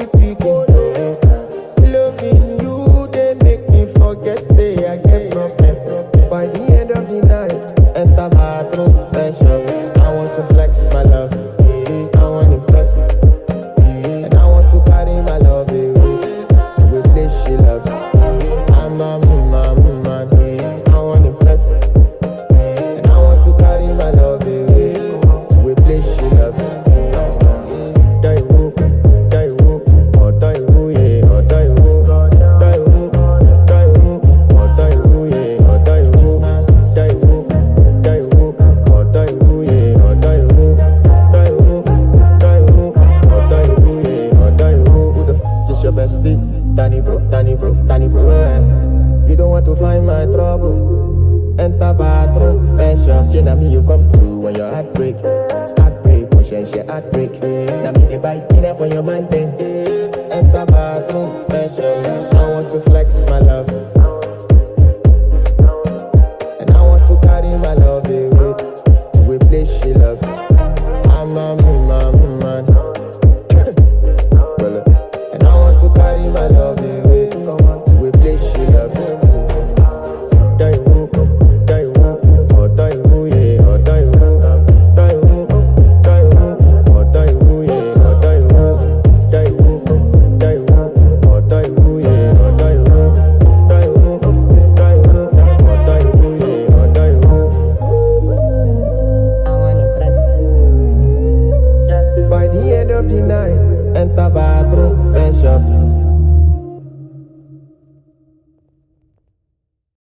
money picking. Loving you, they make me forget, say I get problem. By the end of the night, enter bathroom pressure. I want to flex my love, I want to impress, and I want to carry my love away to a place she loves. I'm a man, I want to impress, and I want to carry my love away to a place she loves. Danny bro, you don't want to find my trouble. Enter bathroom, pressure. She na me you come through when your heartbreak, conscience your heartbreak. Now me the bite dinner for your man.